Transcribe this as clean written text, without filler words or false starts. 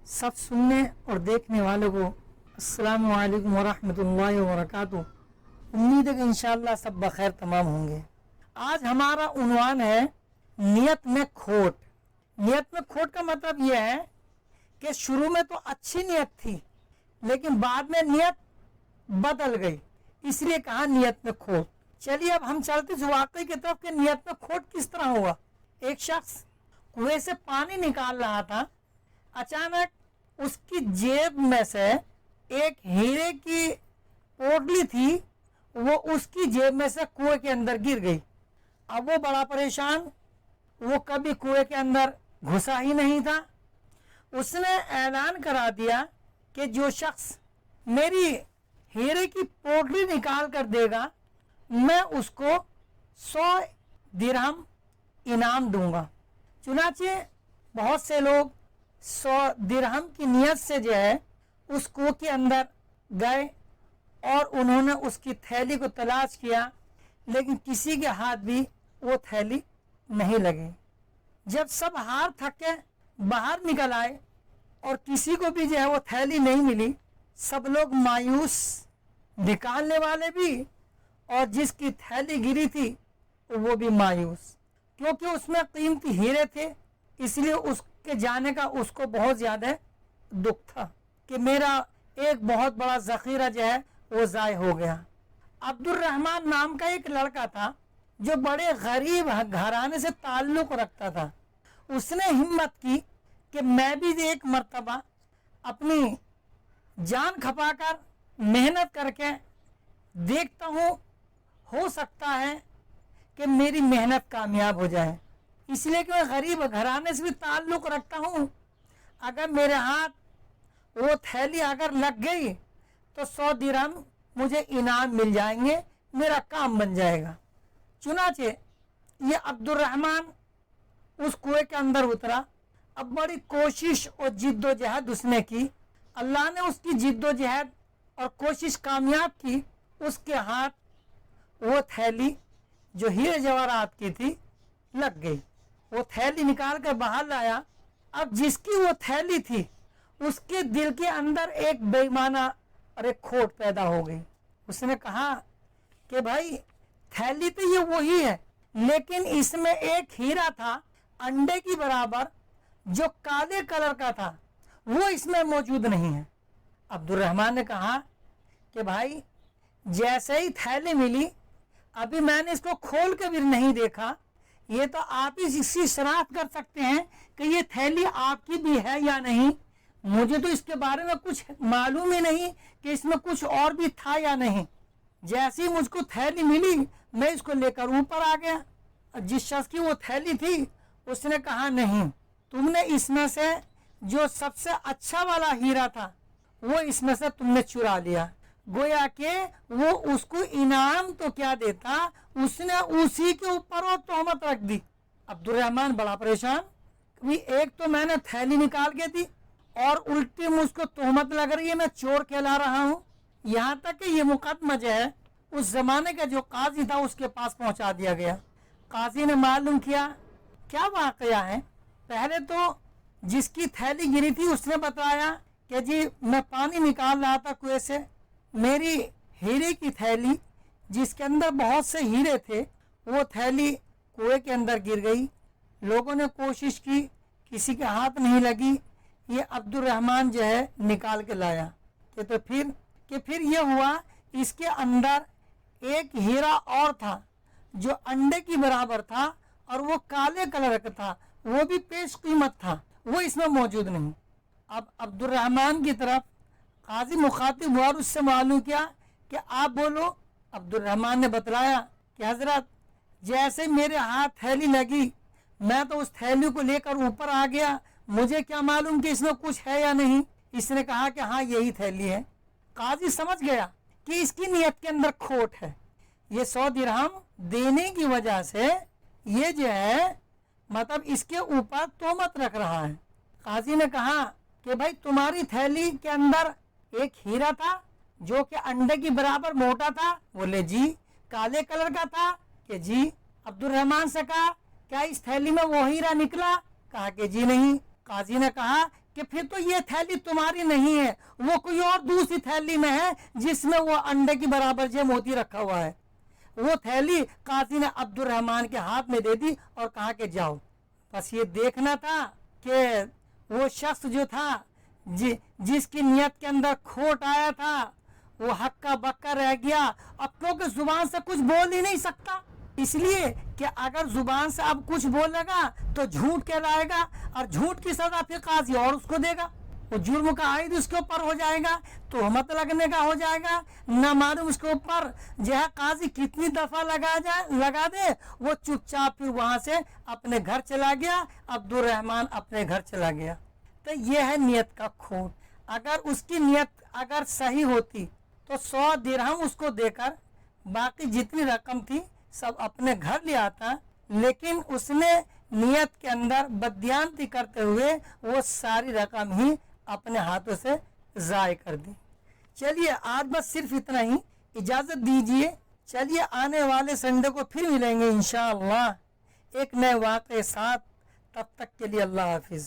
सब सुनने और देखने वालों को अस्सलाम वालेकुम वरहमतुल्लाहि वबरकातुहू। उम्मीद है कि इंशाअल्लाह सब बखैर तमाम होंगे। आज हमारा उन्वान है नियत में खोट। नियत में खोट का मतलब यह है कि शुरू में तो अच्छी नियत थी लेकिन बाद में नियत बदल गई, इसलिए कहा नियत में खोट। चलिए अब हम चलते इस वाकई की तरफ कि नियत में खोट किस तरह हुआ। एक शख्स कुएं से पानी निकाल रहा था, अचानक उसकी जेब में से एक हीरे की पोटली थी, वो उसकी जेब में से कुएं के अंदर गिर गई। अब वो बड़ा परेशान, वो कभी कुएं के अंदर घुसा ही नहीं था। उसने ऐलान करा दिया कि जो शख्स मेरी हीरे की पोटली निकाल कर देगा मैं उसको 100 दिरहम इनाम दूंगा। चुनाचे बहुत से लोग 100 दिरहम की नियत से जो है उस कुएं के अंदर गए और उन्होंने उसकी थैली को तलाश किया, लेकिन किसी के हाथ भी वो थैली नहीं लगी। जब सब हार थक के बाहर निकल आए और किसी को भी जो है वो थैली नहीं मिली, सब लोग मायूस, निकालने वाले भी और जिसकी थैली गिरी थी वो भी मायूस, क्योंकि उसमें कीमती हीरे थे। इसलिए उसके जाने का उसको बहुत ज़्यादा दुख था कि मेरा एक बहुत बड़ा ज़ख़ीरा जो है वो ज़ाय हो गया। अब्दुल रहमान नाम का एक लड़का था जो बड़े गरीब घराने से ताल्लुक़ रखता था। उसने हिम्मत की कि मैं भी एक मर्तबा अपनी जान खपाकर मेहनत करके देखता हूँ, हो सकता है कि मेरी मेहनत कामयाब हो जाए। इसलिए कि मैं गरीब घराने से भी ताल्लुक़ रखता हूँ, अगर मेरे हाथ वो थैली अगर लग गई तो 100 दिरहम मुझे इनाम मिल जाएंगे, मेरा काम बन जाएगा। चुनाचे ये अब्दुल रहमान उस कुएं के अंदर उतरा। अब बड़ी कोशिश और जिद्दोजहद उसने की। अल्लाह ने उसकी जिद्दोजहद और कोशिश कामयाब की। उसके हाथ वो थैली जो हीरे जवाहरात की थी लग गई। वो थैली निकाल कर बाहर लाया। अब जिसकी वो थैली थी उसके दिल के अंदर एक बेईमाना और एक खोट पैदा हो गई। उसने कहा कि भाई थैली तो ये वही है, लेकिन इसमें एक हीरा था अंडे की बराबर जो काले कलर का था, वो इसमें मौजूद नहीं है। अब्दुल रहमान ने कहा कि भाई जैसे ही थैली मिली, अभी मैंने इसको खोल के भी नहीं देखा, ये तो आप ही इसकी शनाख्त कर सकते हैं कि ये थैली आपकी भी है या नहीं। मुझे तो इसके बारे में कुछ मालूम ही नहीं कि इसमें कुछ और भी था या नहीं। जैसे ही मुझको थैली मिली मैं इसको लेकर ऊपर आ गया। जिस शख्स की वो थैली थी उसने कहा नहीं, तुमने इसमें से जो सबसे अच्छा वाला हीरा था वो इसमें से तुमने चुरा लिया। गोया कि वो उसको इनाम तो क्या देता, उसने उसी के ऊपर वो तोहमत रख दी। अब्दुल रहमान बड़ा परेशान, एक तो मैंने थैली निकाल के दी और उल्टी मुझको तोहमत लग रही है, मैं चोर कहला रहा हूँ। यहाँ तक कि ये मुकदमा जो है उस जमाने का जो काजी था उसके पास पहुँचा दिया गया। काजी ने मालूम किया क्या वाकया है। पहले तो जिसकी थैली गिरी थी उसने बताया कि जी मैं पानी निकाल रहा था कुएं से, मेरी हीरे की थैली जिसके अंदर बहुत से हीरे थे वो थैली कुएं के अंदर गिर गई। लोगों ने कोशिश की, किसी के हाथ नहीं लगी। ये अब्दुल रहमान जो है निकाल के लाया कि फिर ये हुआ, इसके अंदर एक हीरा और था जो अंडे की बराबर था और वो काले कलर का था, वो भी पेश कीमत था, वो इसमें मौजूद नहीं। अब अब्दुल रहमान की तरफ काजी मुखातिब हुआ और उससे मालूम किया कि आप बोलो। अब्दुल रहमान ने बतलाया कि हजरत जैसे मेरे हाथ थैली लगी मैं तो उस थैली को लेकर ऊपर आ गया, मुझे क्या मालूम कि इसमें कुछ है या नहीं। इसने कहा कि हाँ यही थैली है। काजी समझ गया कि इसकी नियत के अंदर खोट है, ये 100 दिरहम देने की वजह से ये जो है मतलब इसके ऊपर तोहमत रख रहा है। काजी ने कहा कि भाई तुम्हारी थैली के अंदर एक हीरा था जो कि अंडे की बराबर मोटा था। बोले जी। काले कलर का था कि जी। अब्दुल रहमान से कहा क्या इस थैली में वो हीरा निकला? कहा कि जी नहीं। काजी ने कहा کہ پھر تو یہ تھیلی تمہاری نہیں ہے, وہ کوئی اور دوسری تھیلی میں ہے جس میں وہ انڈے کی برابر جو موتی رکھا ہوا ہے. وہ تھیلی قاضی نے عبد الرحمان کے ہاتھ میں دے دی اور کہا کہ جاؤ. بس یہ دیکھنا تھا کہ وہ شخص جو تھا جس کی نیت کے اندر کھوٹ آیا تھا وہ ہکا بکا رہ گیا. اب کیونکہ زبان سے کچھ بول ہی نہیں سکتا, اس لیے کہ اگر زبان سے اب کچھ بولے گا تو جھوٹ کہلائے گا, اور جھوٹ کی سزا پھر قاضی اور اس کو دے گا. وہ جرم کا عائد اس کے اوپر ہو جائے گا, تہمت لگنے کا ہو جائے گا, نہ معلوم اس کے اوپر جو ہے قاضی کتنی دفعہ لگا دے. وہ چپ چاپ پھر وہاں سے اپنے گھر چلا گیا, عبد الرحمان اپنے گھر چلا گیا. تو یہ ہے نیت کا کھوٹ. اگر اس کی نیت اگر صحیح ہوتی تو 100 درہم اس کو دے کر باقی جتنی رقم تھی سب اپنے گھر لے آتا, لیکن اس نے نیت کے اندر بددیانتی کرتے ہوئے وہ ساری رقم ہی اپنے ہاتھوں سے ضائع کر دی. چلیے آج بس صرف اتنا ہی, اجازت دیجیے. چلیے آنے والے سنڈے کو پھر ملیں گے انشاءاللہ ایک نئے واقعے ساتھ. تب تک کے لیے اللہ حافظ.